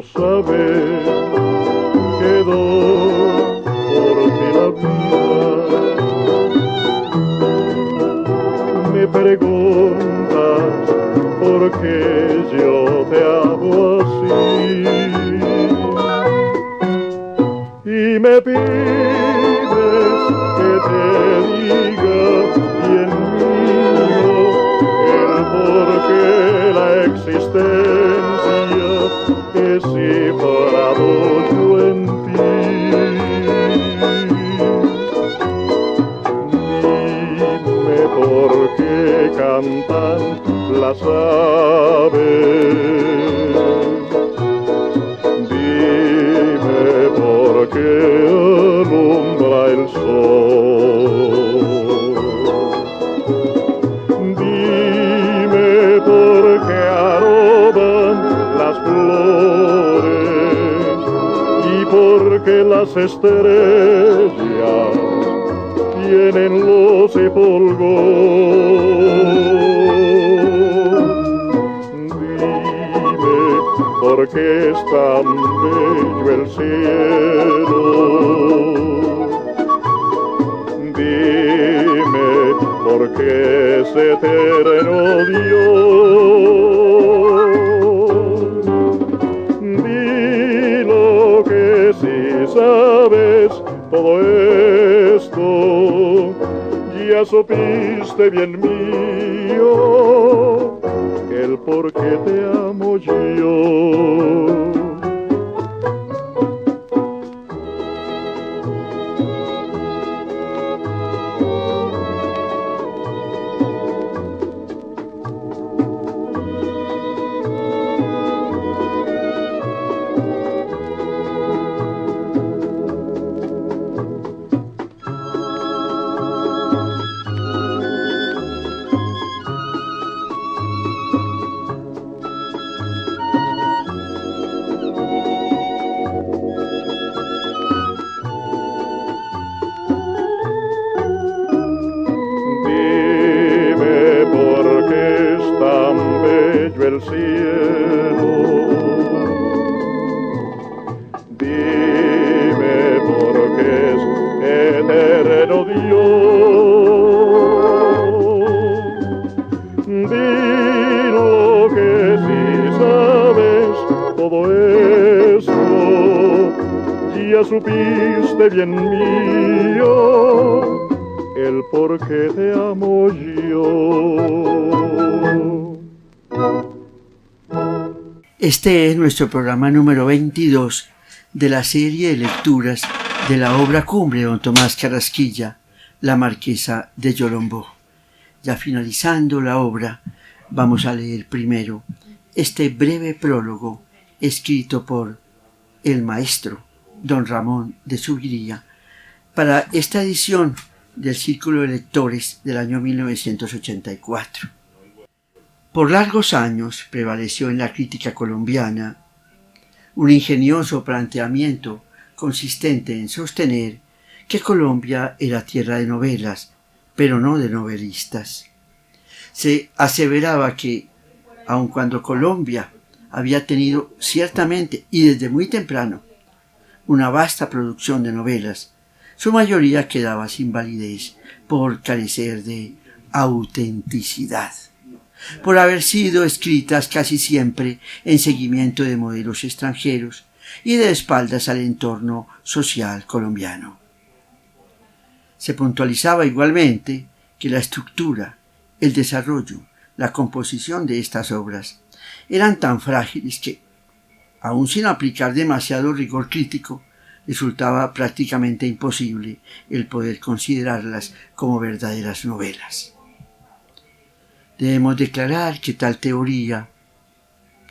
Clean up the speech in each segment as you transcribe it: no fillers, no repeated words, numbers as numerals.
quiero saber, quedó por ti la vida. Me preguntas por qué yo te amo así y me pides que te diga bien mío el porqué, la existencia que cifrado yo en ti. Dime por qué cantan las aves, dime por qué alumbra el sol, dime por qué aroban las flores y por qué las estrellas tienen luz y fulgor. Dime por qué es tan bello el cielo, dime por qué es eterno Dios. Di lo que sí sabes, todo esto ya supiste bien mío, el por qué te amo yo. El cielo, dime por qué es eterno Dios. Di lo que sí sabes, todo eso ya supiste bien mío, el por qué te amo yo. Este es nuestro programa número 22 de la serie de lecturas de la obra cumbre de don Tomás Carrasquilla, La Marquesa de Yolombó. Ya finalizando la obra, vamos a leer primero este breve prólogo escrito por el maestro don Ramón de Zuviría para esta edición del Círculo de Lectores del año 1984. Por largos años prevaleció en la crítica colombiana un ingenioso planteamiento consistente en sostener que Colombia era tierra de novelas, pero no de novelistas. Se aseveraba que, aun cuando Colombia había tenido ciertamente y desde muy temprano una vasta producción de novelas, su mayoría quedaba sin validez por carecer de autenticidad, por haber sido escritas casi siempre en seguimiento de modelos extranjeros y de espaldas al entorno social colombiano. Se puntualizaba igualmente que la estructura, el desarrollo, la composición de estas obras eran tan frágiles que, aun sin aplicar demasiado rigor crítico, resultaba prácticamente imposible el poder considerarlas como verdaderas novelas. Debemos declarar que tal teoría,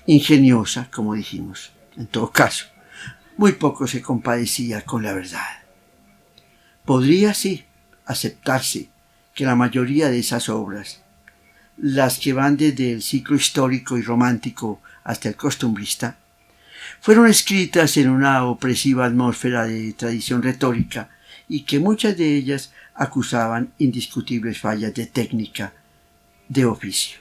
ingeniosa, como dijimos, en todo caso, muy poco se compadecía con la verdad. Podría, sí, aceptarse que la mayoría de esas obras, las que van desde el ciclo histórico y romántico hasta el costumbrista, fueron escritas en una opresiva atmósfera de tradición retórica y que muchas de ellas acusaban indiscutibles fallas de técnica, de oficio.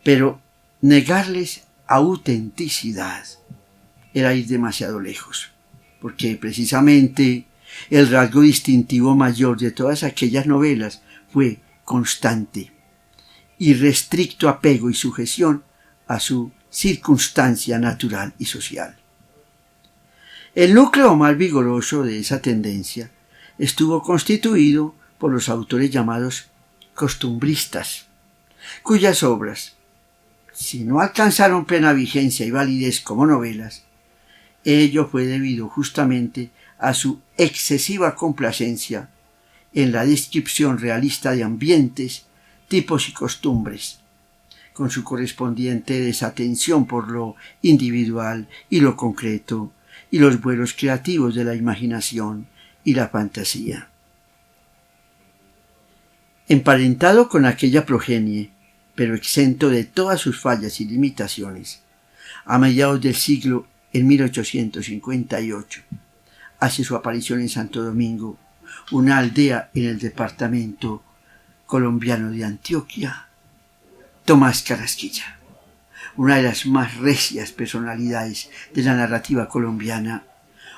Pero negarles autenticidad era ir demasiado lejos, porque precisamente el rasgo distintivo mayor de todas aquellas novelas fue constante, irrestricto apego y sujeción a su circunstancia natural y social. El núcleo más vigoroso de esa tendencia estuvo constituido por los autores llamados costumbristas, cuyas obras, si no alcanzaron plena vigencia y validez como novelas, ello fue debido justamente a su excesiva complacencia en la descripción realista de ambientes, tipos y costumbres, con su correspondiente desatención por lo individual y lo concreto, y los vuelos creativos de la imaginación y la fantasía. Emparentado con aquella progenie, pero exento de todas sus fallas y limitaciones, a mediados del siglo, en 1858, hace su aparición en Santo Domingo, una aldea en el departamento colombiano de Antioquia, Tomás Carrasquilla, una de las más recias personalidades de la narrativa colombiana,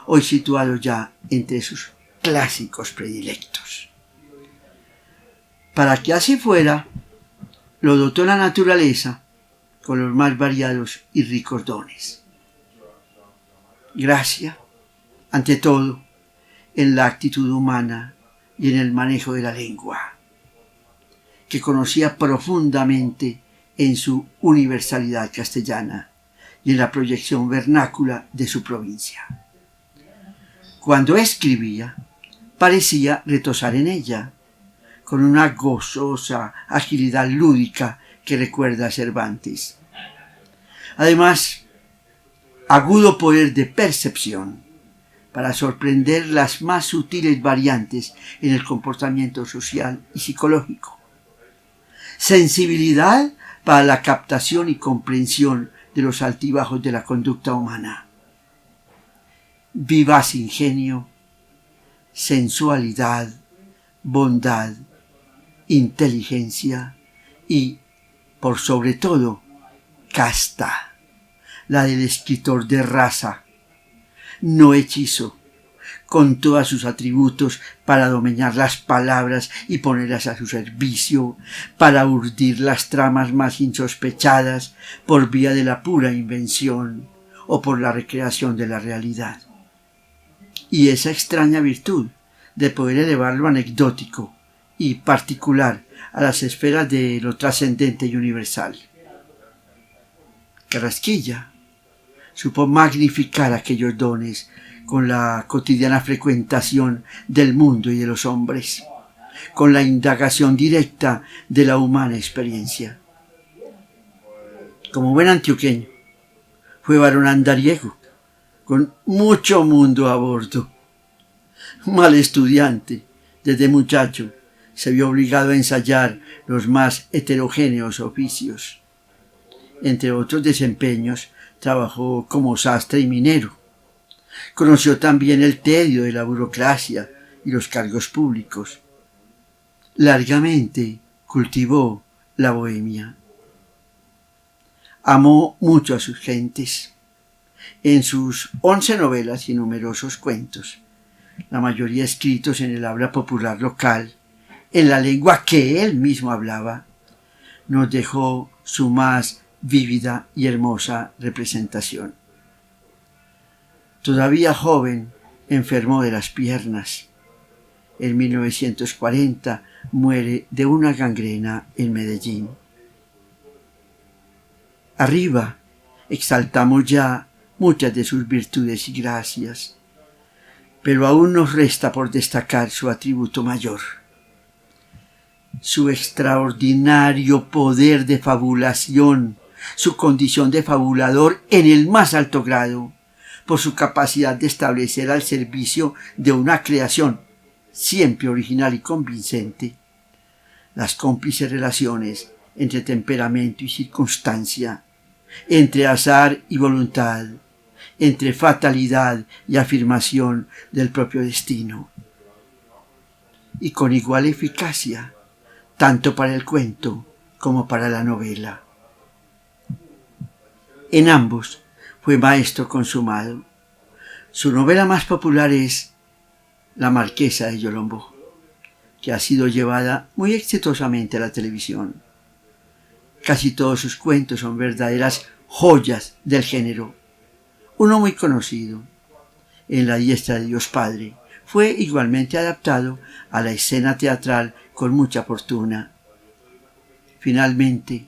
hoy situado ya entre sus clásicos predilectos. Para que así fuera, lo dotó la naturaleza con los más variados y ricos dones. Gracia, ante todo, en la actitud humana y en el manejo de la lengua, que conocía profundamente en su universalidad castellana y en la proyección vernácula de su provincia. Cuando escribía, parecía retosar en ella, con una gozosa agilidad lúdica que recuerda a Cervantes. Además, agudo poder de percepción para sorprender las más sutiles variantes en el comportamiento social y psicológico. Sensibilidad para la captación y comprensión de los altibajos de la conducta humana. Vivaz ingenio, sensualidad, bondad, inteligencia y, por sobre todo, casta, la del escritor de raza, no hechizo, con todos sus atributos para domeñar las palabras y ponerlas a su servicio, para urdir las tramas más insospechadas por vía de la pura invención o por la recreación de la realidad. Y esa extraña virtud de poder elevar lo anecdótico y particular a las esferas de lo trascendente y universal. Carrasquilla supo magnificar aquellos dones con la cotidiana frecuentación del mundo y de los hombres, con la indagación directa de la humana experiencia. Como buen antioqueño, fue varón andariego, con mucho mundo a bordo. Mal estudiante, desde muchacho, se vio obligado a ensayar los más heterogéneos oficios. Entre otros desempeños, trabajó como sastre y minero. Conoció también el tedio de la burocracia y los cargos públicos. Largamente cultivó la bohemia. Amó mucho a sus gentes. En sus 11 novelas y numerosos cuentos, la mayoría escritos en el habla popular local, en la lengua que él mismo hablaba, nos dejó su más vívida y hermosa representación. Todavía joven, enfermó de las piernas. En 1940 muere de una gangrena en Medellín. Arriba exaltamos ya muchas de sus virtudes y gracias, pero aún nos resta por destacar su atributo mayor, su extraordinario poder de fabulación, su condición de fabulador en el más alto grado, por su capacidad de establecer al servicio de una creación siempre original y convincente las cómplices relaciones entre temperamento y circunstancia, entre azar y voluntad, entre fatalidad y afirmación del propio destino. Y con igual eficacia, tanto para el cuento como para la novela. En ambos fue maestro consumado. Su novela más popular es La Marquesa de Yolombó, que ha sido llevada muy exitosamente a la televisión. Casi todos sus cuentos son verdaderas joyas del género. Uno muy conocido, En la diestra de Dios Padre, fue igualmente adaptado a la escena teatral con mucha fortuna. Finalmente,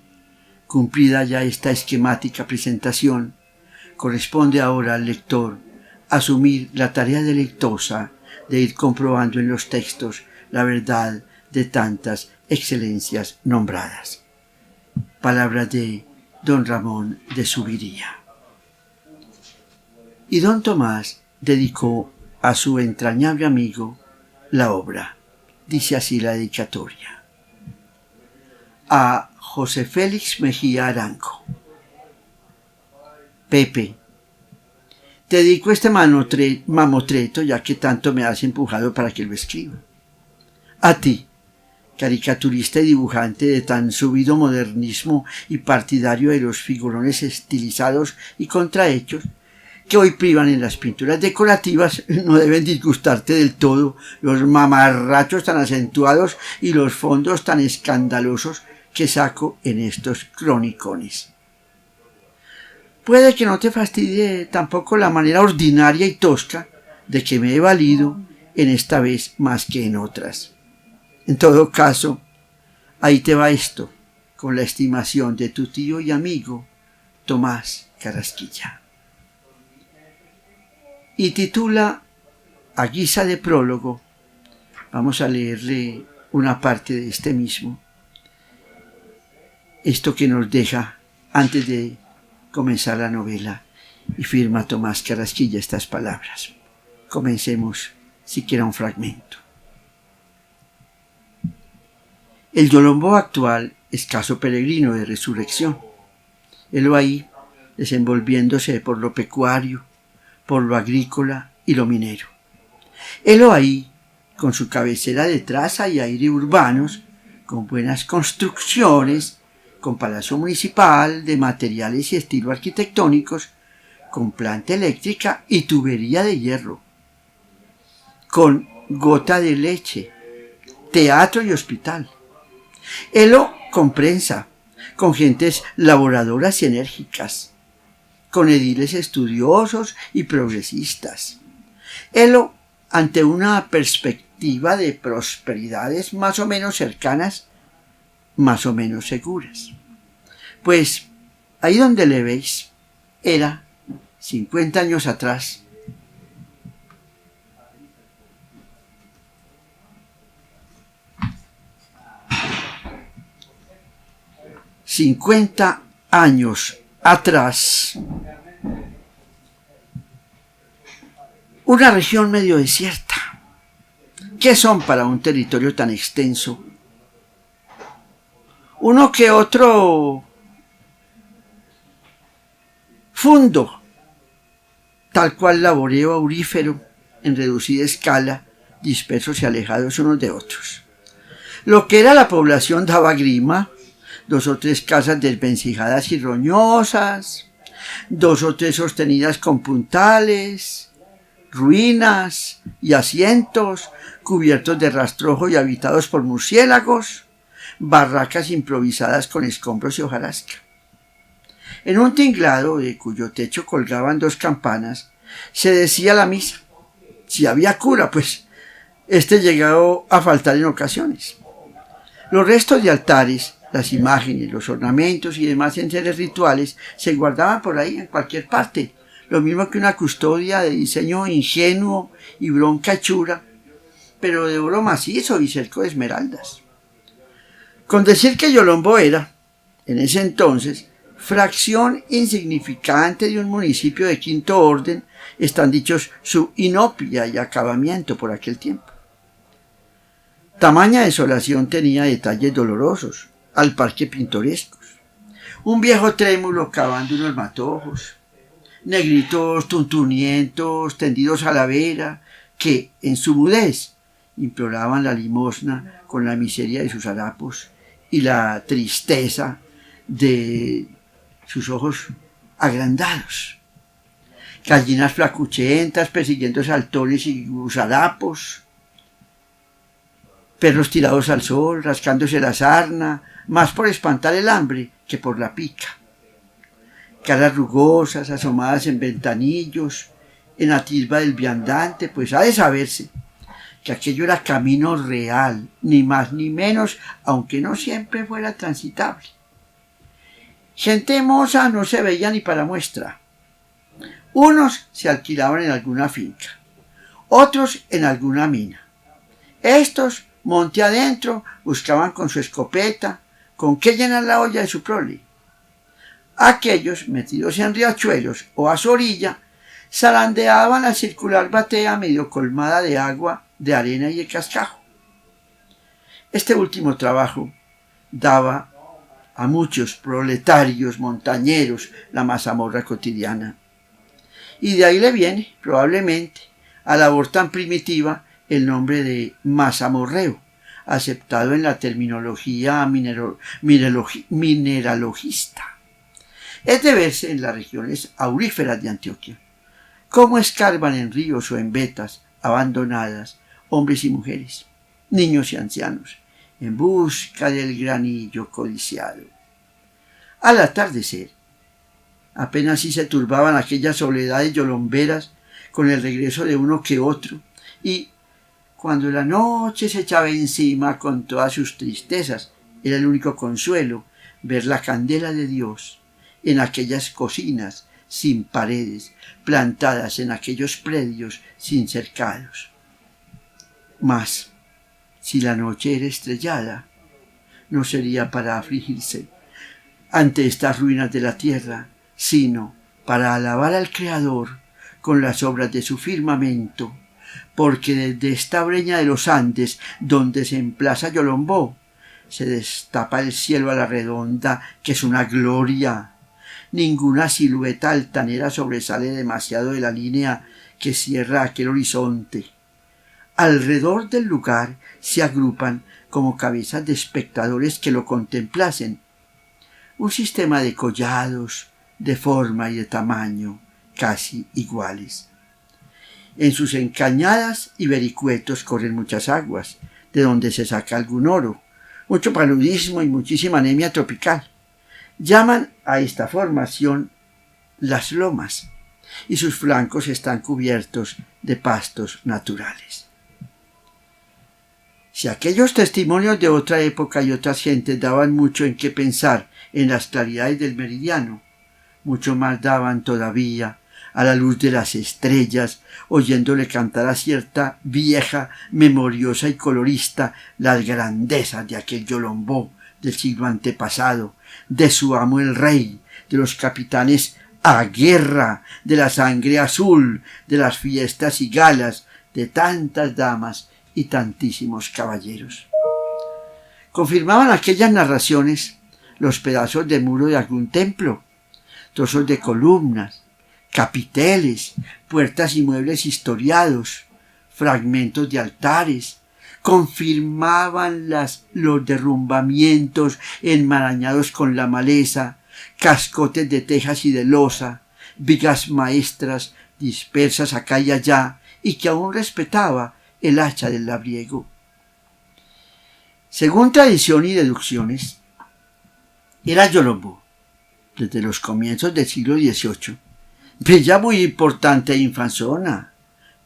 cumplida ya esta esquemática presentación, corresponde ahora al lector asumir la tarea deleitosa de ir comprobando en los textos la verdad de tantas excelencias nombradas. Palabras de don Ramón de Zuviría. Y don Tomás dedicó a su entrañable amigo la obra. Dice así la dedicatoria. A José Félix Mejía Arango. Pepe, te dedico este mamotreto ya que tanto me has empujado para que lo escriba. A ti, caricaturista y dibujante de tan subido modernismo y partidario de los figurones estilizados y contrahechos, que hoy privan en las pinturas decorativas, no deben disgustarte del todo los mamarrachos tan acentuados y los fondos tan escandalosos que saco en estos cronicones. Puede que no te fastidie tampoco la manera ordinaria y tosca de que me he valido en esta vez más que en otras. En todo caso, ahí te va esto, con la estimación de tu tío y amigo, Tomás Carrasquilla. Y titula, a guisa de prólogo, vamos a leerle una parte de este mismo, esto que nos deja antes de comenzar la novela, y firma Tomás Carrasquilla estas palabras. Comencemos siquiera un fragmento. El Yolombó actual es caso peregrino de resurrección. Helo ahí, desenvolviéndose por lo pecuario, por lo agrícola y lo minero. Helo ahí, con su cabecera de traza y aire urbanos, con buenas construcciones, con palacio municipal de materiales y estilo arquitectónicos, con planta eléctrica y tubería de hierro, con gota de leche, teatro y hospital. Helo con prensa, con gentes laboradoras y enérgicas, con ediles estudiosos y progresistas. Helo ante una perspectiva de prosperidades más o menos cercanas, más o menos seguras. Pues ahí donde le veis, era 50 años atrás, una región medio desierta. ¿Qué son para un territorio tan extenso? Uno que otro fundo, tal cual laboreo aurífero en reducida escala, dispersos y alejados unos de otros. Lo que era la población daba grima, 2 o 3 casas desvencijadas y roñosas, 2 o 3 sostenidas con puntales, ruinas y asientos cubiertos de rastrojo y habitados por murciélagos, barracas improvisadas con escombros y hojarasca. En un tinglado de cuyo techo colgaban 2 campanas, se decía la misa. Si había cura, pues este llegó a faltar en ocasiones. Los restos de altares, las imágenes, los ornamentos y demás enseres rituales se guardaban por ahí en cualquier parte, lo mismo que una custodia de diseño ingenuo y bronca hechura, pero de oro macizo y cerco de esmeraldas. Con decir que Yolombó era, en ese entonces, fracción insignificante de un municipio de 5º orden, están dichos su inopia y acabamiento por aquel tiempo. Tamaña desolación tenía detalles dolorosos, al parque pintorescos. Un viejo trémulo cavando unos matojos, negritos tuntunientos tendidos a la vera, que, en su mudez, imploraban la limosna con la miseria de sus harapos y la tristeza de sus ojos agrandados. Gallinas flacuchentas persiguiendo saltones y gusarapos, perros tirados al sol, rascándose la sarna, más por espantar el hambre que por la pica. Caras rugosas asomadas en ventanillos, en la tilba del viandante, pues ha de saberse que aquello era camino real, ni más ni menos, aunque no siempre fuera transitable. Gente moza no se veía ni para muestra. Unos se alquilaban en alguna finca, otros en alguna mina. Estos, monte adentro, buscaban con su escopeta con qué llenar la olla de su prole. Aquellos, metidos en riachuelos o a su orilla, zarandeaban la circular batea medio colmada de agua, de arena y de cascajo. Este último trabajo daba a muchos proletarios montañeros la mazamorra cotidiana. Y de ahí le viene, probablemente, a labor tan primitiva el nombre de mazamorreo, aceptado en la terminología mineralogista. Es de verse en las regiones auríferas de Antioquia, cómo escarban en ríos o en vetas abandonadas hombres y mujeres, niños y ancianos, en busca del granillo codiciado. Al atardecer, apenas si se turbaban aquellas soledades yolomberas con el regreso de uno que otro, y cuando la noche se echaba encima con todas sus tristezas, era el único consuelo ver la candela de Dios en aquellas cocinas sin paredes, plantadas en aquellos predios sin cercados. Mas, si la noche era estrellada, no sería para afligirse ante estas ruinas de la tierra, sino para alabar al Creador con las obras de su firmamento, porque desde esta breña de los Andes, donde se emplaza Yolombó, se destapa el cielo a la redonda, que es una gloria. Ninguna silueta altanera sobresale demasiado de la línea que cierra aquel horizonte. Alrededor del lugar se agrupan, como cabezas de espectadores que lo contemplasen, un sistema de collados, de forma y de tamaño, casi iguales. En sus encañadas y vericuetos corren muchas aguas, de donde se saca algún oro, mucho paludismo y muchísima anemia tropical. Llaman a esta formación las lomas, y sus flancos están cubiertos de pastos naturales. Si aquellos testimonios de otra época y otras gentes daban mucho en qué pensar en las claridades del meridiano, mucho más daban todavía a la luz de las estrellas, oyéndole cantar a cierta vieja, memoriosa y colorista las grandezas de aquel Yolombó del siglo antepasado, de su amo el rey, de los capitanes a guerra, de la sangre azul, de las fiestas y galas, de tantas damas y tantísimos caballeros. Confirmaban aquellas narraciones los pedazos de muro de algún templo, trozos de columnas, capiteles, puertas y muebles historiados, fragmentos de altares. Confirmaban los derrumbamientos enmarañados con la maleza, cascotes de tejas y de losa, vigas maestras dispersas acá y allá, y que aún respetaba el hacha del labriego. Según tradición y deducciones, era Yolombó, desde los comienzos del siglo XVIII, villa muy importante e infanzona,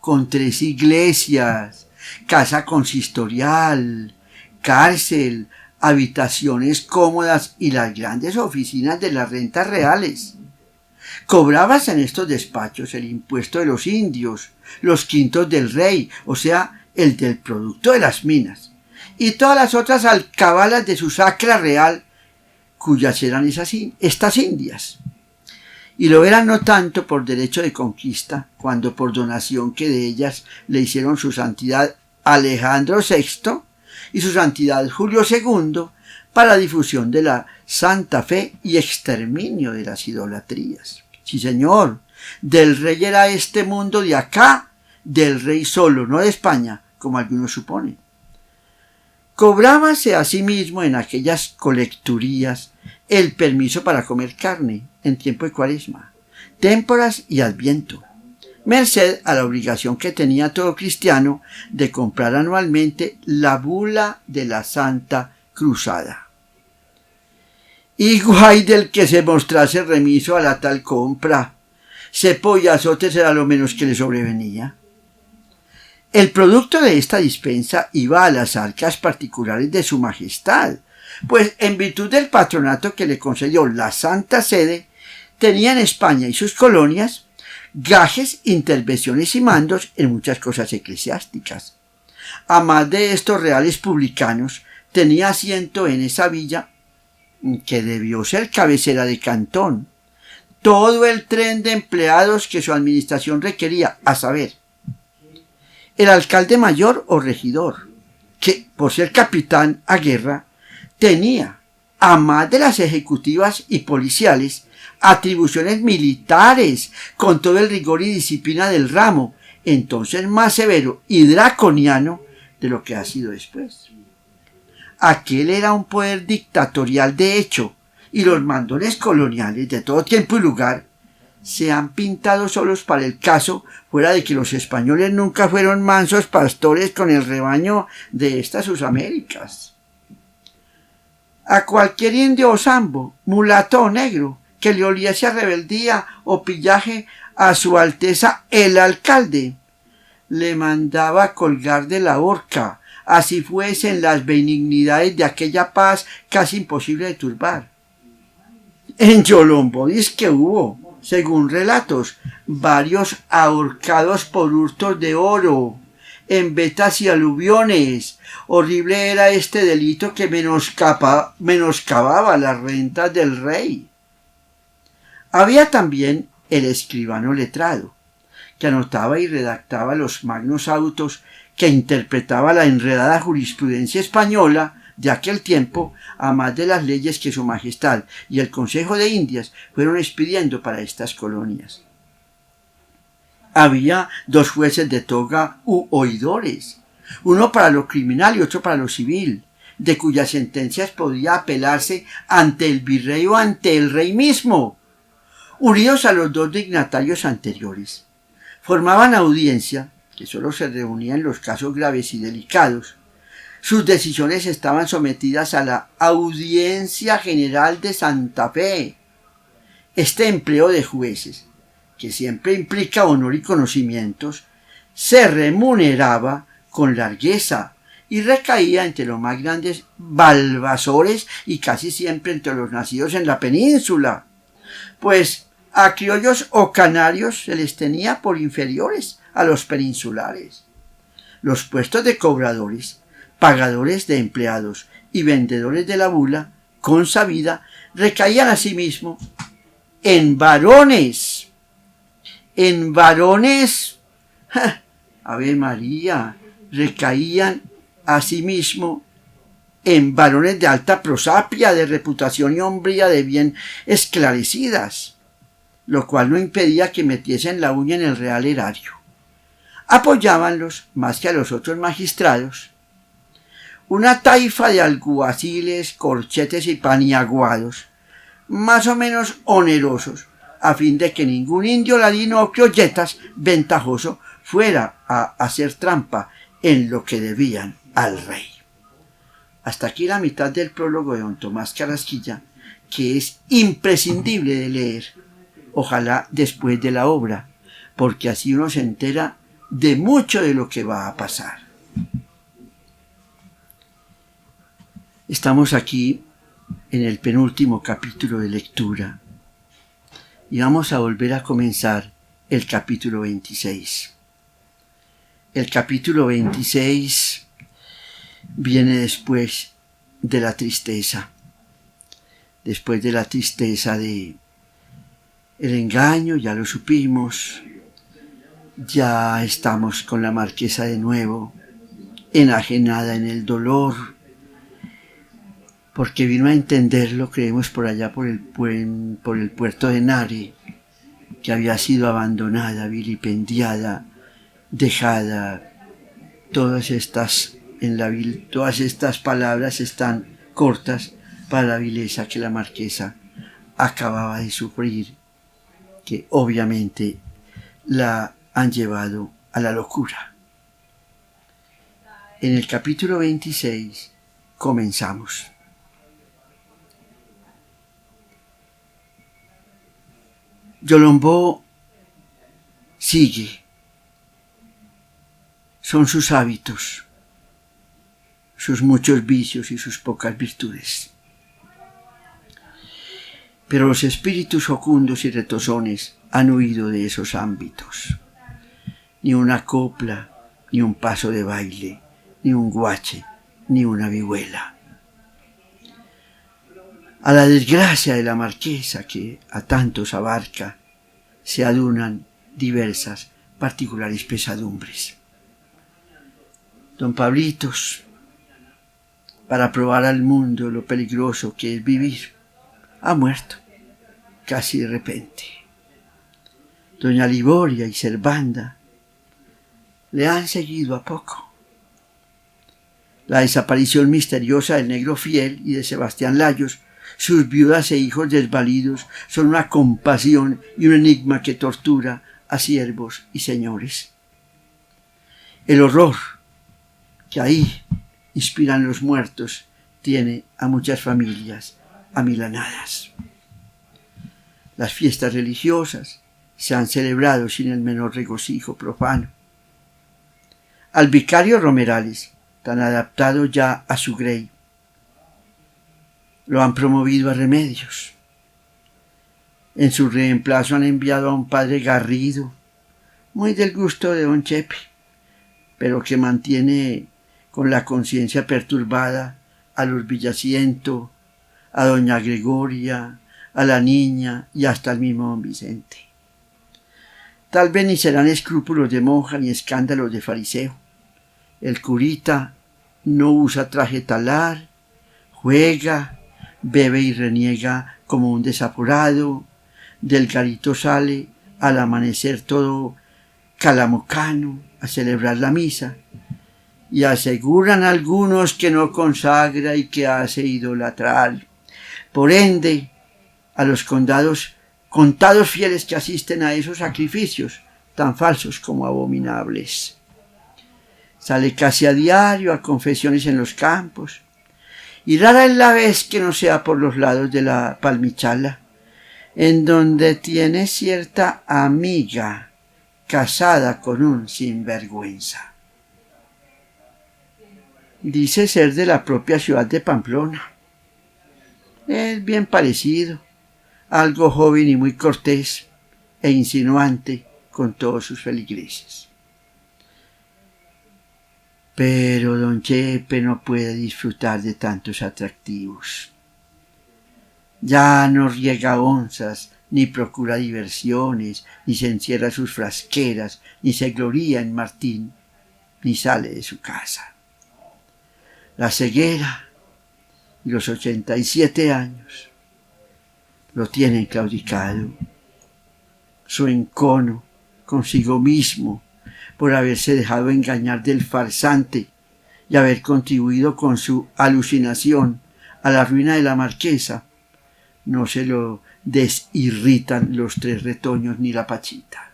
con 3 iglesias, casa consistorial, cárcel, habitaciones cómodas y las grandes oficinas de las rentas reales. Cobrabas en estos despachos el impuesto de los indios, los quintos del rey, o sea, el del producto de las minas, y todas las otras alcabalas de su sacra real, cuyas eran estas indias. Y lo eran no tanto por derecho de conquista, cuando por donación que de ellas le hicieron su santidad Alejandro VI y su santidad Julio II, para difusión de la santa fe y exterminio de las idolatrías. Sí, señor, del rey era este mundo de acá, del rey solo, no de España, como algunos suponen. Cobrábase asimismo en aquellas colecturías el permiso para comer carne en tiempo de Cuaresma, témporas y Adviento, merced a la obligación que tenía todo cristiano de comprar anualmente la bula de la Santa Cruzada. Y guay del que se mostrase remiso a la tal compra, cepo y azotes era lo menos que le sobrevenía. El producto de esta dispensa iba a las arcas particulares de su majestad, pues en virtud del patronato que le concedió la Santa Sede, tenía en España y sus colonias gajes, intervenciones y mandos en muchas cosas eclesiásticas. A más de estos reales publicanos, tenía asiento en esa villa, que debió ser cabecera de cantón, todo el tren de empleados que su administración requería, a saber, el alcalde mayor o regidor, que por ser capitán a guerra, tenía, a más de las ejecutivas y policiales, atribuciones militares, con todo el rigor y disciplina del ramo, entonces más severo y draconiano de lo que ha sido después. Aquel era un poder dictatorial de hecho, y los mandones coloniales de todo tiempo y lugar se han pintado solos para el caso, fuera de que los españoles nunca fueron mansos pastores con el rebaño de estas sus Américas. A cualquier indio o sambo, mulato o negro, que le oliese a rebeldía o pillaje a su Alteza el alcalde, le mandaba colgar de la horca, así fuesen las benignidades de aquella paz casi imposible de turbar. En Yolombó que hubo, según relatos, varios ahorcados por hurtos de oro, en vetas y aluviones. Horrible era este delito que menoscababa las rentas del rey. Había también el escribano letrado, que anotaba y redactaba los magnos autos que interpretaba la enredada jurisprudencia española de aquel tiempo, a más de las leyes que su majestad y el Consejo de Indias fueron expidiendo para estas colonias. Había 2 jueces de toga u oidores, uno para lo criminal y otro para lo civil, de cuyas sentencias podía apelarse ante el virrey o ante el rey mismo, unidos a los 2 dignatarios anteriores. Formaban audiencia, que solo se reunía en los casos graves y delicados. Sus decisiones estaban sometidas a la Audiencia General de Santa Fe. Este empleo de jueces, que siempre implica honor y conocimientos, se remuneraba con largueza y recaía entre los más grandes balbasores y casi siempre entre los nacidos en la península, pues a criollos o canarios se les tenía por inferiores a los peninsulares. Los puestos de cobradores, pagadores de empleados y vendedores de la bula, consabida, recaían asimismo en varones. En varones, Ave María, recaían asimismo en varones de alta prosapia, de reputación y hombría de bien esclarecidas, lo cual no impedía que metiesen la uña en el real erario. Apoyábanlos, más que a los otros magistrados, una taifa de alguaciles, corchetes y paniaguados, más o menos onerosos, a fin de que ningún indio ladino o criolletas ventajoso fuera a hacer trampa en lo que debían al rey. Hasta aquí la mitad del prólogo de don Tomás Carrasquilla, que es imprescindible de leer, ojalá después de la obra, porque así uno se entera de mucho de lo que va a pasar. Estamos aquí en el penúltimo capítulo de lectura y vamos a volver a comenzar el capítulo 26. El capítulo 26 viene después de la tristeza, después de la tristeza de el engaño, ya lo supimos, ya estamos con la marquesa de nuevo, enajenada en el dolor, porque vino a entenderlo, creemos, por allá por el puerto de Nari, que había sido abandonada, vilipendiada, dejada. Todas estas palabras están cortas para la vileza que la marquesa acababa de sufrir, que obviamente la han llevado a la locura. En el capítulo 26 comenzamos. Yolombó sigue. Son sus hábitos, sus muchos vicios y sus pocas virtudes. Pero los espíritus ocundos y retozones han huido de esos ámbitos. Ni una copla, ni un paso de baile, ni un guache, ni una vihuela. A la desgracia de la marquesa que a tantos abarca, se adunan diversas particulares pesadumbres. Don Pablitos, para probar al mundo lo peligroso que es vivir, ha muerto, casi de repente. Doña Liboria y Servanda le han seguido a poco. La desaparición misteriosa del Negro Fiel y de Sebastián Layos, sus viudas e hijos desvalidos, son una compasión y un enigma que tortura a siervos y señores. El horror que ahí inspiran los muertos tiene a muchas familias amilanadas. Las fiestas religiosas se han celebrado sin el menor regocijo profano. Al vicario Romerales, tan adaptado ya a su grey, lo han promovido a remedios. En su reemplazo han enviado a un padre Garrido, muy del gusto de don Chepe, pero que mantiene con la conciencia perturbada a los Villaciento, a doña Gregoria, a la niña y hasta al mismo don Vicente. Tal vez ni serán escrúpulos de monja ni escándalos de fariseo. El curita no usa traje talar, juega, bebe y reniega como un desaforado, del garito sale al amanecer todo calamocano a celebrar la misa, y aseguran algunos que no consagra y que hace idolatrar. Por ende, a los contados fieles que asisten a esos sacrificios, tan falsos como abominables. Sale casi a diario a confesiones en los campos, y rara es la vez que no sea por los lados de la Palmichala, en donde tiene cierta amiga casada con un sinvergüenza. Dice ser de la propia ciudad de Pamplona. Es bien parecido, algo joven y muy cortés e insinuante con todos sus feligreses. Pero don Chepe no puede disfrutar de tantos atractivos. Ya no riega onzas, ni procura diversiones, ni se encierra sus frasqueras, ni se gloría en Martín, ni sale de su casa. La ceguera y los 87 años lo tienen claudicado. Su encono consigo mismo por haberse dejado engañar del farsante y haber contribuido con su alucinación a la ruina de la marquesa, no se lo desirritan los 3 retoños ni la pachita.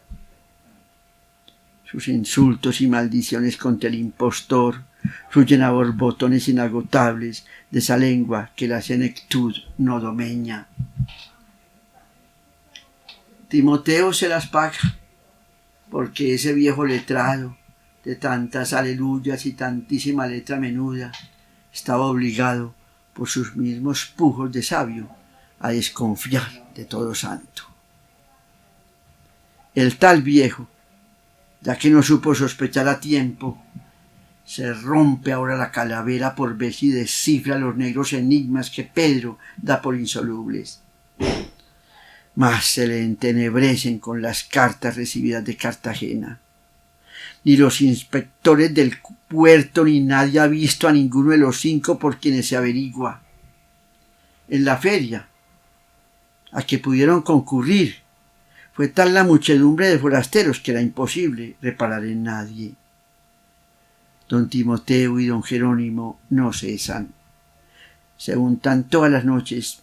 Sus insultos y maldiciones contra el impostor fluyen a borbotones inagotables de esa lengua que la senectud no domeña. Timoteo se las paga, porque ese viejo letrado de tantas aleluyas y tantísima letra menuda estaba obligado por sus mismos pujos de sabio a desconfiar de todo santo. El tal viejo, ya que no supo sospechar a tiempo, se rompe ahora la calavera por ver si descifra los negros enigmas que Pedro da por insolubles. Mas se le entenebrecen con las cartas recibidas de Cartagena. Ni los inspectores del puerto ni nadie ha visto a ninguno de los 5 por quienes se averigua. En la feria a que pudieron concurrir fue tal la muchedumbre de forasteros que era imposible reparar en nadie. Don Timoteo y don Jerónimo no cesan. se juntan todas las noches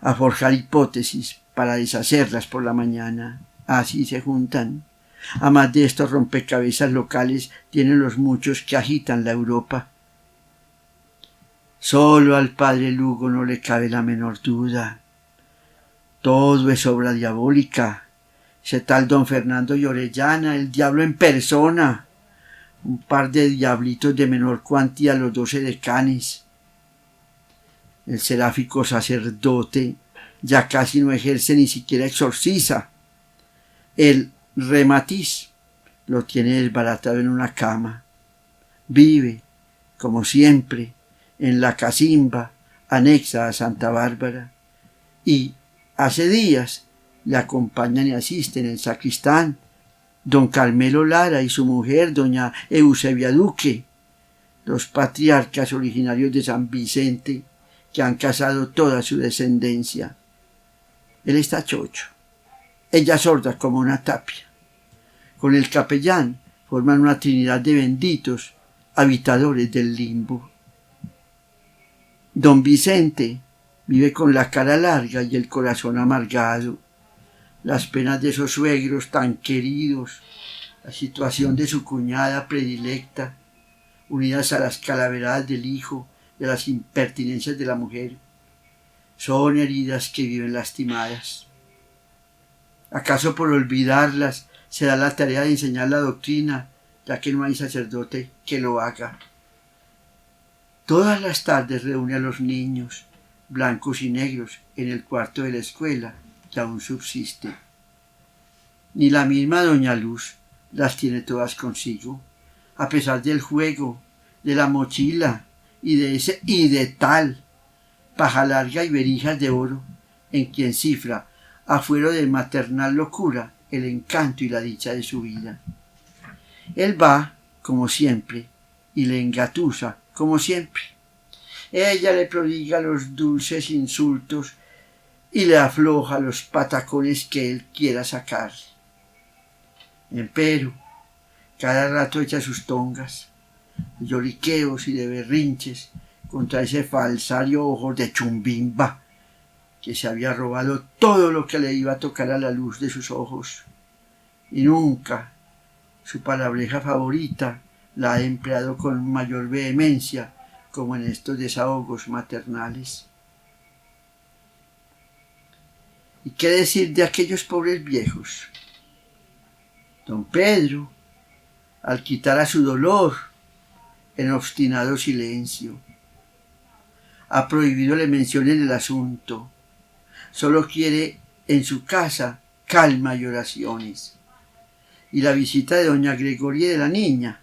a forjar hipótesis para deshacerlas por la mañana. Así se juntan. A más de estos rompecabezas locales tienen los muchos que agitan la Europa. Solo al padre Lugo no le cabe la menor duda. Todo es obra diabólica. Ese tal don Fernando y Orellana, el diablo en persona. Un par de diablitos de menor cuantía, los 12 decanes. El seráfico sacerdote ya casi no ejerce, ni siquiera exorciza. El rematiz lo tiene desbaratado en una cama. Vive, como siempre, en la casimba anexa a Santa Bárbara. Y hace días le acompañan y asisten el sacristán, don Carmelo Lara y su mujer, doña Eusebia Duque, los patriarcas originarios de San Vicente, que han casado toda su descendencia. Él está chocho, ella sorda como una tapia. Con el capellán forman una trinidad de benditos, habitadores del limbo. Don Vicente vive con la cara larga y el corazón amargado. Las penas de esos suegros tan queridos, la situación de su cuñada predilecta, unidas a las calaveradas del hijo y a las impertinencias de la mujer, son heridas que viven lastimadas. ¿Acaso por olvidarlas se da la tarea de enseñar la doctrina, ya que no hay sacerdote que lo haga? Todas las tardes reúne a los niños, blancos y negros, en el cuarto de la escuela, que aún subsiste. Ni la misma doña Luz las tiene todas consigo, a pesar del juego, de la mochila y de ese y de tal, paja larga y verijas de oro, en quien cifra, afuera de maternal locura, el encanto y la dicha de su vida. Él va, como siempre, y le engatusa, como siempre. Ella le prodiga los dulces insultos y le afloja los patacones que él quiera sacar. Empero, cada rato echa sus tongas, de lloriqueos y de berrinches contra ese falsario ojo de chumbimba que se había robado todo lo que le iba a tocar a la luz de sus ojos. Y nunca su palabreja favorita la ha empleado con mayor vehemencia como en estos desahogos maternales. ¿Y qué decir de aquellos pobres viejos? Don Pedro, al quitar a su dolor en obstinado silencio, ha prohibido le mencionen el asunto. Solo quiere en su casa calma y oraciones. Y la visita de doña Gregoria y de la niña,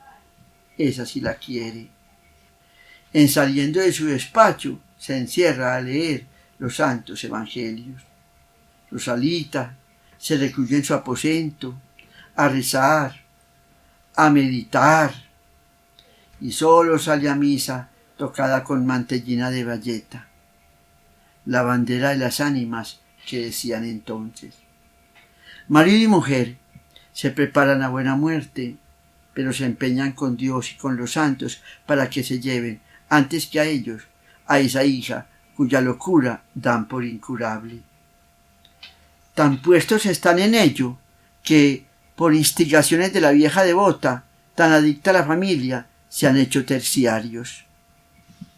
esa sí la quiere. En saliendo de su despacho, se encierra a leer los santos evangelios. Rosalita se recluye en su aposento, a rezar, a meditar, y solo sale a misa tocada con mantellina de bayeta, la bandera de las ánimas que decían entonces. Marido y mujer se preparan a buena muerte, pero se empeñan con Dios y con los santos para que se lleven, antes que a ellos, a esa hija cuya locura dan por incurable. Tan puestos están en ello que, por instigaciones de la vieja devota, tan adicta a la familia, se han hecho terciarios.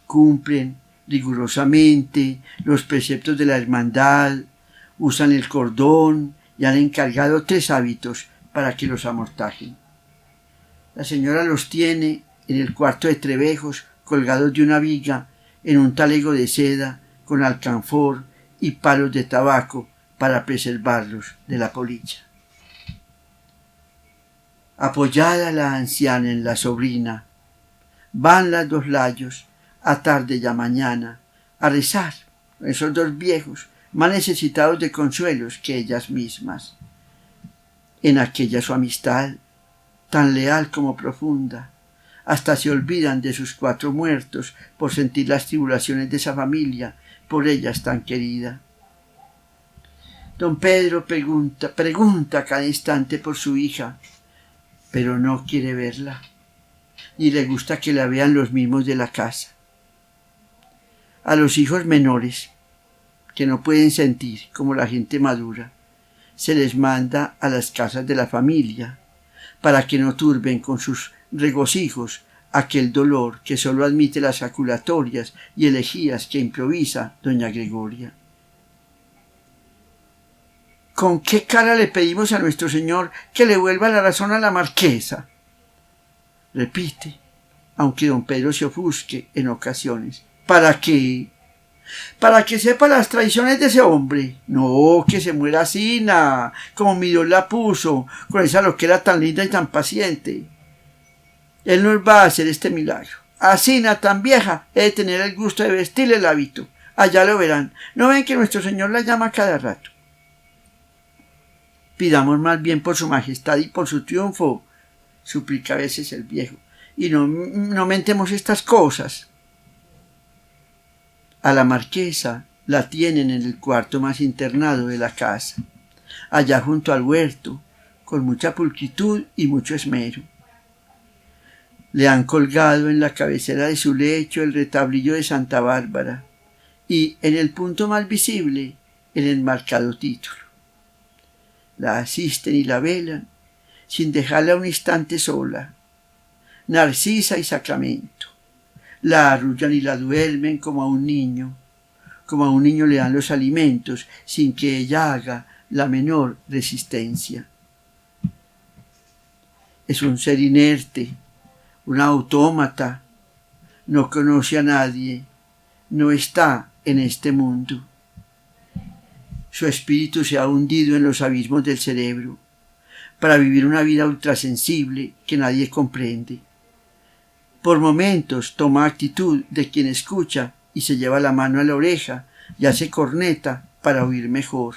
Cumplen rigurosamente los preceptos de la hermandad, usan el cordón y han encargado 3 hábitos para que los amortajen. La señora los tiene en el cuarto de trebejos colgados de una viga en un talego de seda con alcanfor y palos de tabaco para preservarlos de la polilla. Apoyada la anciana en la sobrina, van las 2 layos a tarde y a mañana a rezar, esos 2 viejos, más necesitados de consuelos que ellas mismas. En aquella su amistad, tan leal como profunda, hasta se olvidan de sus 4 muertos por sentir las tribulaciones de esa familia, por ellas tan querida. Don Pedro pregunta cada instante por su hija, pero no quiere verla, ni le gusta que la vean los mismos de la casa. A los hijos menores, que no pueden sentir como la gente madura, se les manda a las casas de la familia, para que no turben con sus regocijos aquel dolor que sólo admite las jaculatorias y elegías que improvisa doña Gregoria. ¿Con qué cara le pedimos a nuestro Señor que le vuelva la razón a la marquesa? Repite, aunque don Pedro se ofusque en ocasiones. ¿Para qué? ¿Para que sepa las traiciones de ese hombre? No, que se muera asina, como mi Dios la puso, con esa loquera tan linda y tan paciente. Él nos va a hacer este milagro. Asina tan vieja, he de tener el gusto de vestirle el hábito. Allá lo verán. ¿No ven que nuestro Señor la llama cada rato? Pidamos más bien por su majestad y por su triunfo, suplica a veces el viejo, y no mentemos estas cosas. A la marquesa la tienen en el cuarto más internado de la casa, allá junto al huerto, con mucha pulcritud y mucho esmero. Le han colgado en la cabecera de su lecho el retablillo de Santa Bárbara y en el punto más visible el enmarcado título. La asisten y la velan sin dejarla un instante sola. Narcisa y Sacramento. La arrullan y la duermen como a un niño. Como a un niño le dan los alimentos sin que ella haga la menor resistencia. Es un ser inerte, un autómata, no conoce a nadie, no está en este mundo. Su espíritu se ha hundido en los abismos del cerebro para vivir una vida ultrasensible que nadie comprende. Por momentos toma actitud de quien escucha y se lleva la mano a la oreja y hace corneta para oír mejor.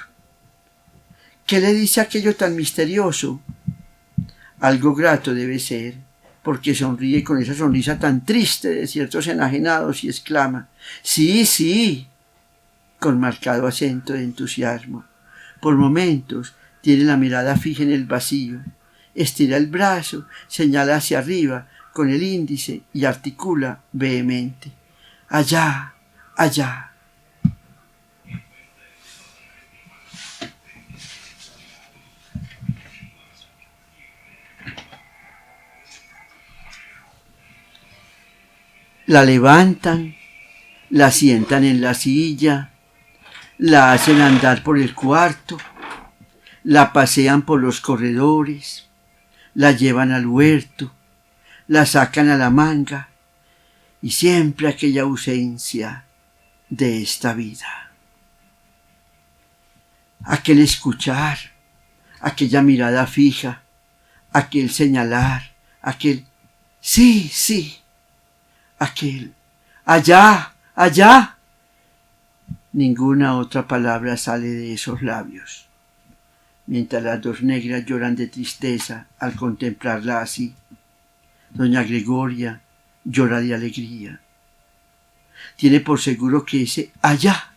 ¿Qué le dice aquello tan misterioso? Algo grato debe ser, porque sonríe con esa sonrisa tan triste de ciertos enajenados y exclama: «Sí, sí», con marcado acento de entusiasmo. Por momentos tiene la mirada fija en el vacío, estira el brazo, señala hacia arriba con el índice y articula vehemente: «Allá, allá». La levantan, la sientan en la silla, la hacen andar por el cuarto, la pasean por los corredores, la llevan al huerto, la sacan a la manga, y siempre aquella ausencia de esta vida. Aquel escuchar, aquella mirada fija, aquel señalar, aquel «sí, sí», aquel «allá, allá». Ninguna otra palabra sale de esos labios, mientras las dos negras lloran de tristeza al contemplarla así. Doña Gregoria llora de alegría. Tiene por seguro que ese «allá»,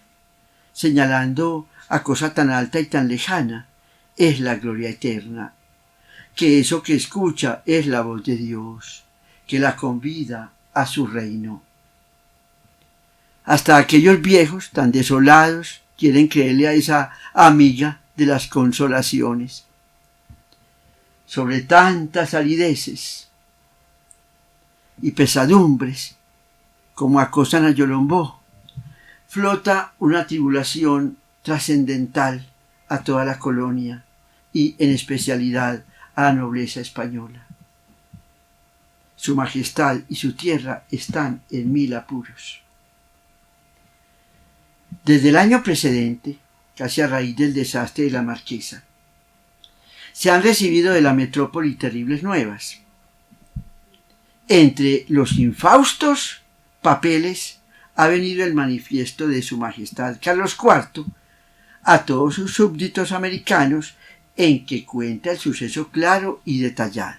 señalando a cosa tan alta y tan lejana, es la gloria eterna, que eso que escucha es la voz de Dios, que la convida a su reino. Hasta aquellos viejos tan desolados quieren creerle a esa amiga de las consolaciones. Sobre tantas arideces y pesadumbres como acosan a Yolombó, flota una tribulación trascendental a toda la colonia y en especialidad a la nobleza española. Su majestad y su tierra están en 1000 apuros. Desde el año precedente, casi a raíz del desastre de la marquesa, se han recibido de la metrópoli terribles nuevas. Entre los infaustos papeles ha venido el manifiesto de su majestad Carlos IV a todos sus súbditos americanos, en que cuenta el suceso claro y detallado.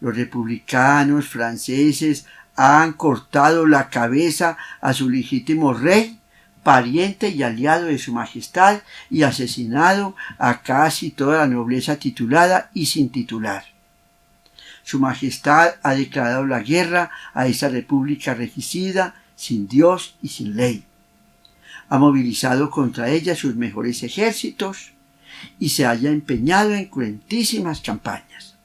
Los republicanos franceses han cortado la cabeza a su legítimo rey, pariente y aliado de su majestad, y asesinado a casi toda la nobleza titulada y sin titular. Su majestad ha declarado la guerra a esa república regicida, sin Dios y sin ley. Ha movilizado contra ella sus mejores ejércitos y se haya empeñado en cruentísimas campañas.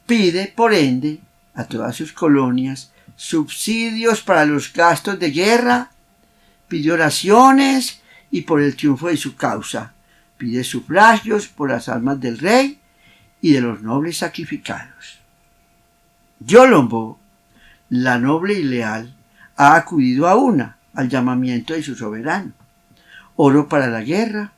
Pide, por ende, a todas sus colonias subsidios para los gastos de guerra, pide oraciones y por el triunfo de su causa, pide sufragios por las almas del rey y de los nobles sacrificados. Yolombo, la noble y leal, ha acudido al llamamiento de su soberano. Oro para la guerra,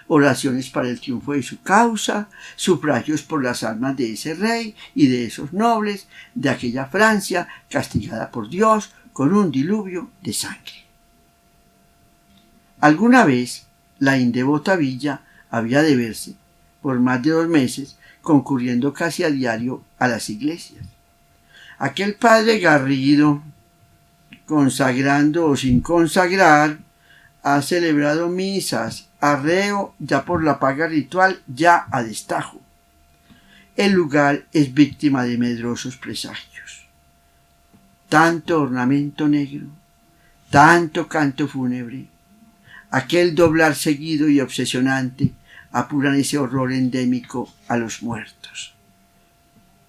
oraciones para el triunfo de su causa, sufragios por las almas de ese rey y de esos nobles de aquella Francia castigada por Dios con un diluvio de sangre. Alguna vez la indevota villa había de verse, por más de 2 meses, concurriendo casi a diario a las iglesias. Aquel padre Garrido, consagrando o sin consagrar, ha celebrado misas, arreo ya por la paga ritual, ya a destajo. El lugar es víctima de medrosos presagios. Tanto ornamento negro, tanto canto fúnebre, aquel doblar seguido y obsesionante apuran ese horror endémico a los muertos.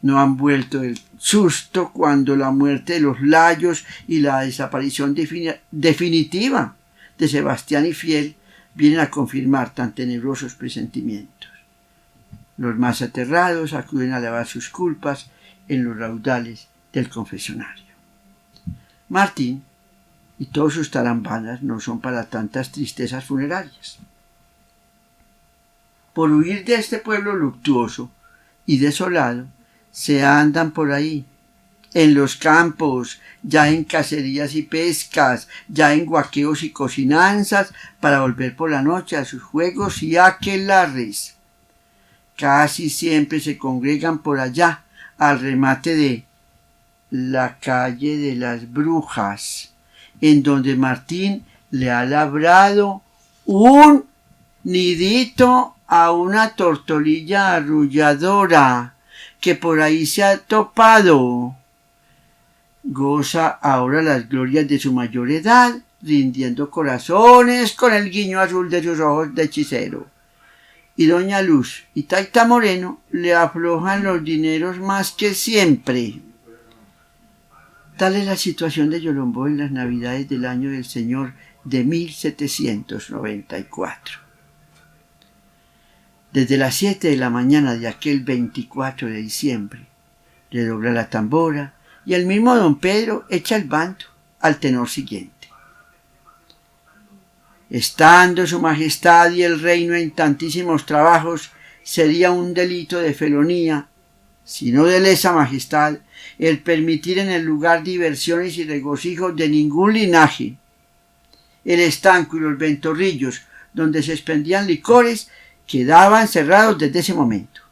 No han vuelto del susto cuando la muerte de los Layos y la desaparición definitiva de Sebastián y Fiel vienen a confirmar tan tenebrosos presentimientos. Los más aterrados acuden a lavar sus culpas en los raudales del confesionario. Martín y todos sus tarambanas no son para tantas tristezas funerarias. Por huir de este pueblo luctuoso y desolado, se andan por ahí, en los campos, ya en cacerías y pescas, ya en guaqueos y cocinanzas, para volver por la noche a sus juegos y aquelarres. Casi siempre se congregan por allá, al remate de la calle de las Brujas, en donde Martín le ha labrado un nidito a una tortolilla arrulladora que por ahí se ha topado. Goza ahora las glorias de su mayor edad, rindiendo corazones con el guiño azul de sus ojos de hechicero. Y doña Luz y Taita Moreno le aflojan los dineros más que siempre. Tal es la situación de Yolombo en las Navidades del año del Señor de 1794. Desde las 7 de la mañana de aquel 24 de diciembre, redobla la tambora y el mismo don Pedro echa el bando al tenor siguiente. Estando su majestad y el reino en tantísimos trabajos, sería un delito de felonía, si no de lesa majestad, el permitir en el lugar diversiones y regocijos de ningún linaje. El estanco y los ventorrillos donde se expendían licores quedaban cerrados desde ese momento.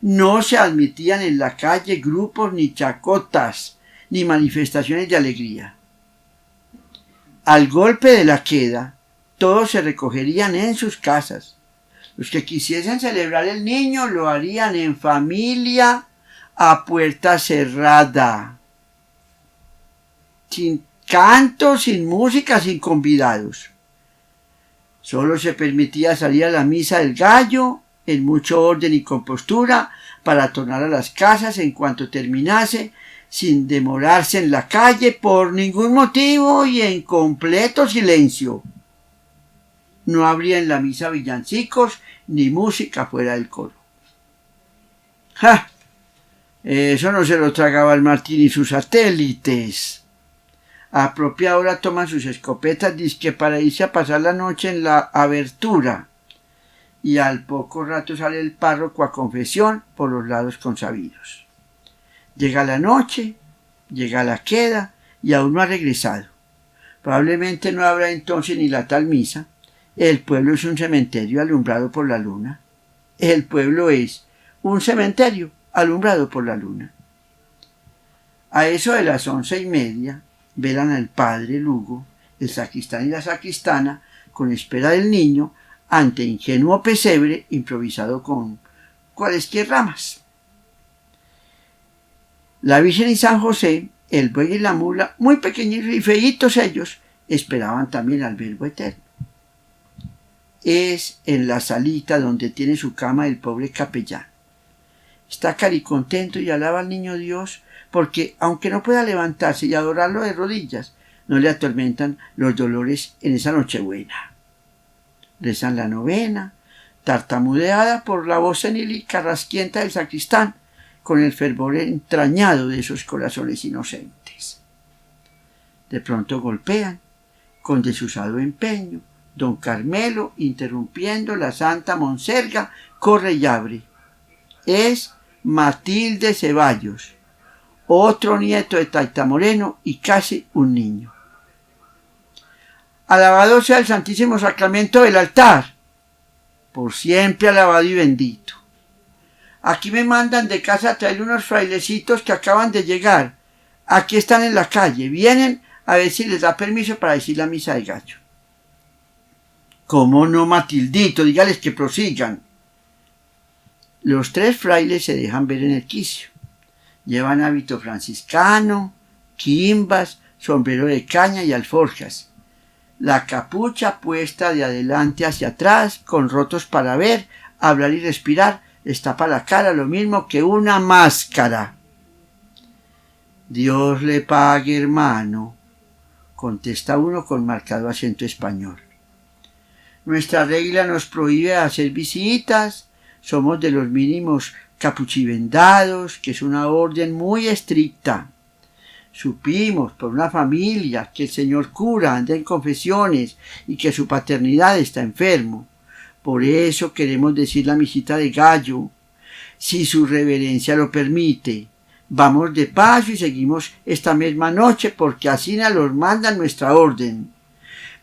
No se admitían en la calle grupos ni chacotas, ni manifestaciones de alegría. Al golpe de la queda, todos se recogerían en sus casas. Los que quisiesen celebrar el niño lo harían en familia, a puerta cerrada, sin canto, sin música, sin convidados. Solo se permitía salir a la misa del gallo en mucho orden y compostura para tornar a las casas en cuanto terminase, sin demorarse en la calle por ningún motivo y en completo silencio. No habría en la misa villancicos ni música fuera del coro. ¡Ja! Eso no se lo tragaba el Martín y sus satélites. A propia hora toman sus escopetas disque para irse a pasar la noche en la abertura, y al poco rato sale el párroco a confesión por los lados consabidos. Llega la noche, llega la queda y aún no ha regresado. Probablemente no habrá entonces ni la tal misa. El pueblo es un cementerio alumbrado por la luna. El pueblo es un cementerio alumbrado por la luna. A eso de las 11:30 velan al padre Lugo, el sacristán y la sacristana, con espera del niño, ante ingenuo pesebre improvisado con cualesquier ramas. La Virgen y San José El buey y la mula, muy pequeñitos y feitos ellos, esperaban también al Verbo eterno. Es en la salita donde tiene su cama el pobre capellán. Está caricontento y alaba al niño Dios porque, aunque no pueda levantarse y adorarlo de rodillas, no le atormentan los dolores en esa Nochebuena. Rezan la novena, tartamudeada por la voz senil y carrasquienta del sacristán, con el fervor entrañado de esos corazones inocentes. De pronto golpean, con desusado empeño. Don Carmelo, interrumpiendo la santa monserga, corre y abre. Es Matilde Ceballos, otro nieto de Taita Moreno y casi un niño. Alabado sea el Santísimo Sacramento del altar, por siempre alabado y bendito. Aquí me mandan de casa a traer unos frailecitos que acaban de llegar. Aquí están en la calle, vienen a ver si les da permiso para decir la misa de gallo. ¿Cómo no, Matildito? Dígales que prosigan. Los tres frailes se dejan ver en el quicio. Llevan hábito franciscano, quimbas, sombrero de caña y alforjas. La capucha puesta de adelante hacia atrás, con rotos para ver, hablar y respirar, les tapa la cara lo mismo que una máscara. Dios le pague, hermano, contesta uno con marcado acento español. Nuestra regla nos prohíbe hacer visitas, somos de los mínimos capuchivendados, que es una orden muy estricta. Supimos por una familia que el señor cura anda en confesiones y que su paternidad está enfermo. Por eso queremos decir la misita de gallo, si su reverencia lo permite. Vamos de paso y seguimos esta misma noche porque así nos los manda nuestra orden.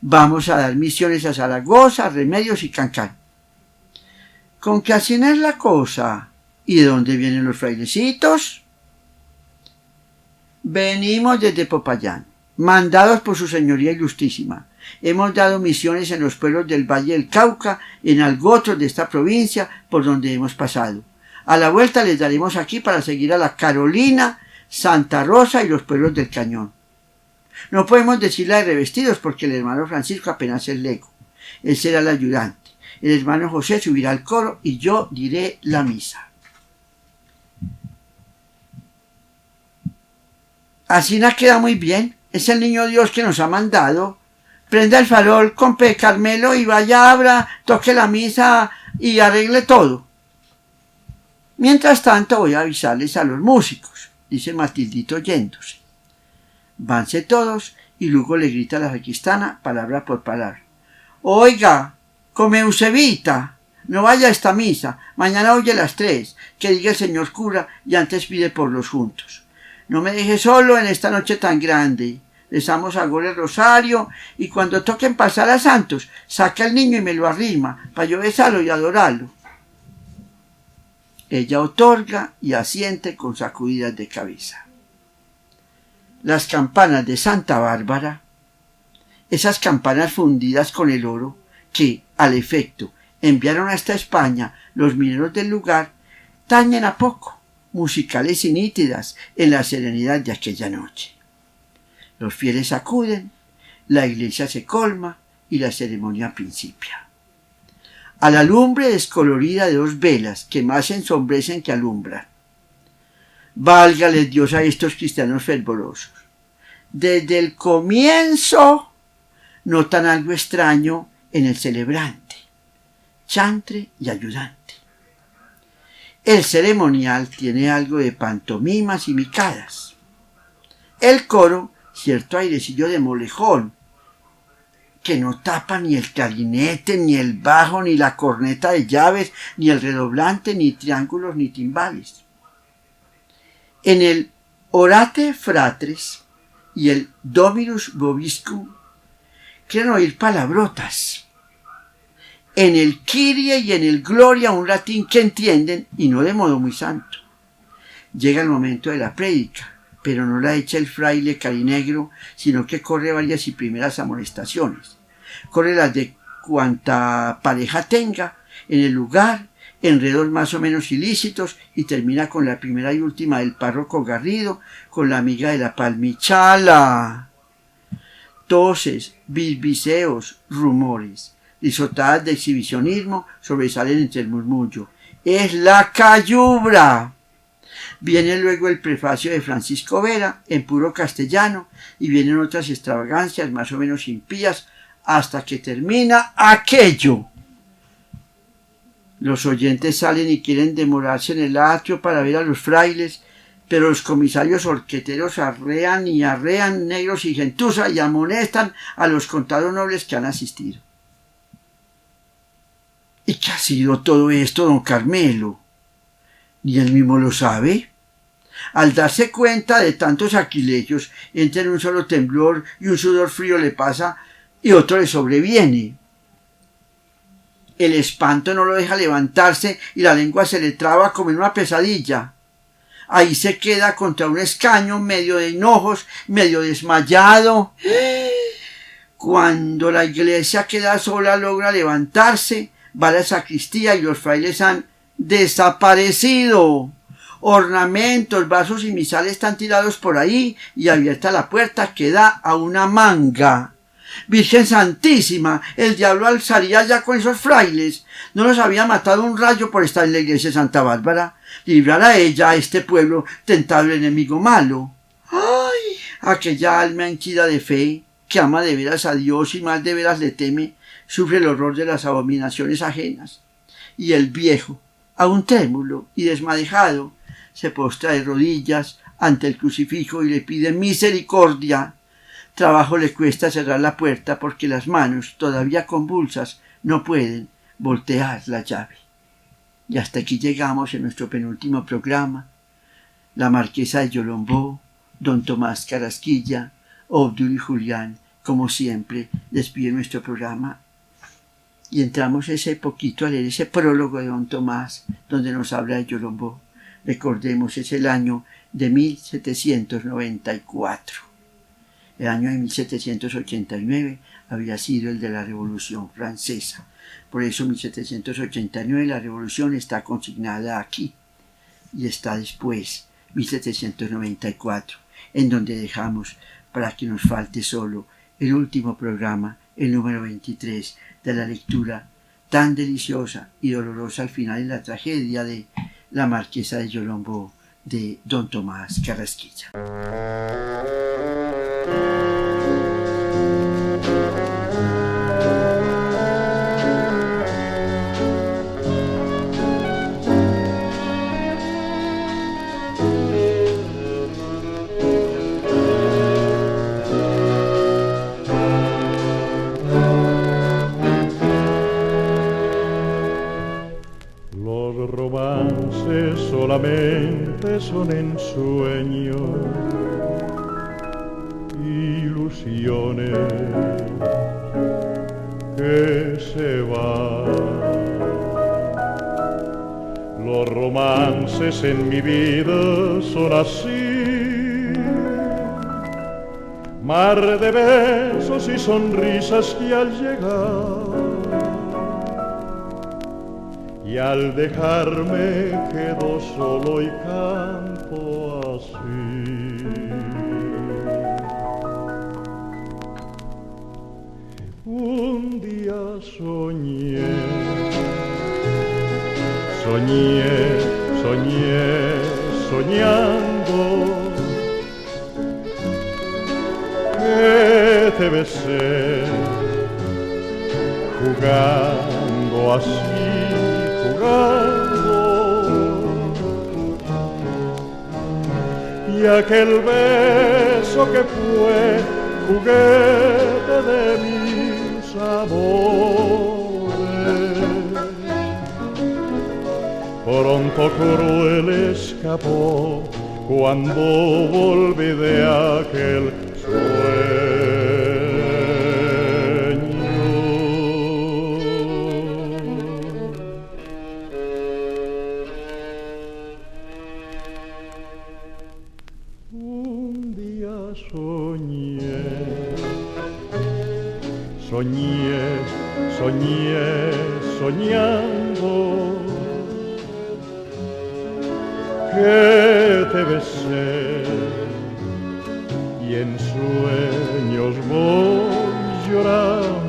Vamos a dar misiones a Zaragoza, Remedios y Cancán. ¿Con qué así es la cosa? ¿Y de dónde vienen los frailecitos? Venimos desde Popayán, mandados por su señoría ilustrísima. Hemos dado misiones en los pueblos del Valle del Cauca, en algo otros de esta provincia por donde hemos pasado. A la vuelta les daremos aquí para seguir a la Carolina, Santa Rosa y los pueblos del Cañón. No podemos decir la de revestidos porque el hermano Francisco apenas es lego. Él será el ayudante. El hermano José subirá al coro y yo diré la misa. Así nos queda muy bien. Es el niño Dios que nos ha mandado. Prenda el farol, compre Carmelo y vaya, abra, toque la misa y arregle todo. Mientras tanto voy a avisarles a los músicos, dice Matildito yéndose. Vanse todos y luego le grita a la sacristana, palabra por palabra. Oiga, come Eusebita, no vaya a esta misa, mañana oye las 3, que diga el señor cura y antes pide por los juntos. No me deje solo en esta noche tan grande. Rezamos ahora el rosario y cuando toquen pasar a santos, saca al niño y me lo arrima, para yo besarlo y adorarlo. Ella otorga y asiente con sacudidas de cabeza. Las campanas de Santa Bárbara, esas campanas fundidas con el oro que, al efecto, enviaron hasta España los mineros del lugar, tañen a poco, musicales y nítidas en la serenidad de aquella noche. Los fieles acuden, la iglesia se colma y la ceremonia principia. A la lumbre descolorida de 2 velas que más ensombrecen que alumbran. Válgale Dios a estos cristianos fervorosos. Desde el comienzo notan algo extraño en el celebrante, chantre y ayudante. El ceremonial tiene algo de pantomimas y micadas. El coro, cierto airecillo de molejón, que no tapa ni el clarinete, ni el bajo, ni la corneta de llaves, ni el redoblante, ni triángulos, ni timbales. En el Orate Fratres y el Dominus Vobiscum quieren oír palabrotas. En el Kyrie y en el Gloria un latín que entienden y no de modo muy santo. Llega el momento de la prédica, pero no la echa el fraile carinegro, sino que corre varias y primeras amonestaciones. Corre las de cuanta pareja tenga en el lugar enredos más o menos ilícitos y termina con la primera y última del párroco Garrido con la amiga de la palmichala. Toses, bisbiseos, rumores, risotadas de exhibicionismo sobresalen entre el murmullo. ¡Es la cayubra! Viene luego el prefacio de Francisco Vera en puro castellano y vienen otras extravagancias más o menos impías hasta que termina aquello. Los oyentes salen y quieren demorarse en el atrio para ver a los frailes, pero los comisarios orqueteros arrean y arrean negros y gentuza y amonestan a los contados nobles que han asistido. ¿Y qué ha sido todo esto, don Carmelo? ¿Ni él mismo lo sabe? Al darse cuenta de tantos sacrilegios, entra en un solo temblor y un sudor frío le pasa y otro le sobreviene. El espanto no lo deja levantarse y la lengua se le traba como en una pesadilla. Ahí se queda contra un escaño, medio de hinojos, medio desmayado. Cuando la iglesia queda sola logra levantarse, va a la sacristía y los frailes han desaparecido. Ornamentos, vasos y misales están tirados por ahí y abierta la puerta que da a una manga. Virgen Santísima, el diablo alzaría ya con esos frailes. ¿No los había matado un rayo por estar en la iglesia de Santa Bárbara? Librar a ella, a este pueblo, tentado el enemigo malo. ¡Ay! Aquella alma henchida de fe, que ama de veras a Dios y más de veras le teme, sufre el horror de las abominaciones ajenas. Y el viejo, aún trémulo y desmadejado, se postra de rodillas ante el crucifijo y le pide misericordia. Trabajo le cuesta cerrar la puerta porque las manos, todavía convulsas, no pueden voltear la llave. Y hasta aquí llegamos en nuestro penúltimo programa. La marquesa de Yolombó, don Tomás Carrasquilla, Obdul y Julián, como siempre, despiden nuestro programa. Y entramos ese poquito a leer ese prólogo de don Tomás, donde nos habla de Yolombó. Recordemos, es el año de 1794. El año de 1789 había sido el de la Revolución Francesa. Por eso 1789 la Revolución está consignada aquí. Y está después, 1794, en donde dejamos, para que nos falte solo, el último programa, el número 23, de la lectura tan deliciosa y dolorosa al final de la tragedia de La Marquesa de Yolombó, de don Tomás Carrasquilla. Los romances solamente son ensueños, ilusiones que se van. Los romances en mi vida son así, mar de besos y sonrisas que al llegar y al dejarme quedo solo y canto así. Un día soñé, soñando que te besé, jugando así, y aquel beso que fue juguete de mis amores, pronto cruel escapó cuando volví de aquel sueño. Soñando que te besé y en sueños voy llorando.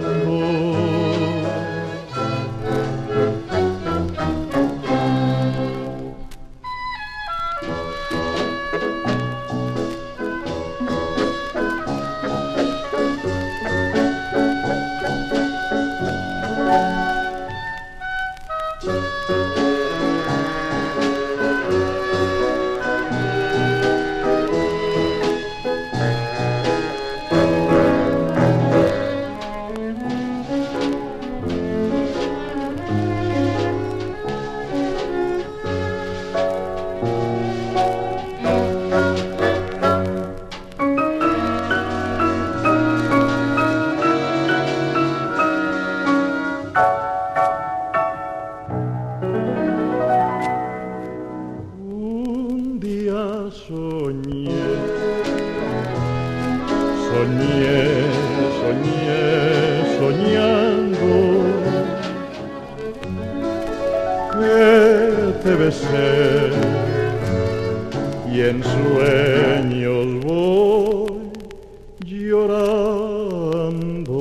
Soñando que te besé y en sueños voy llorando.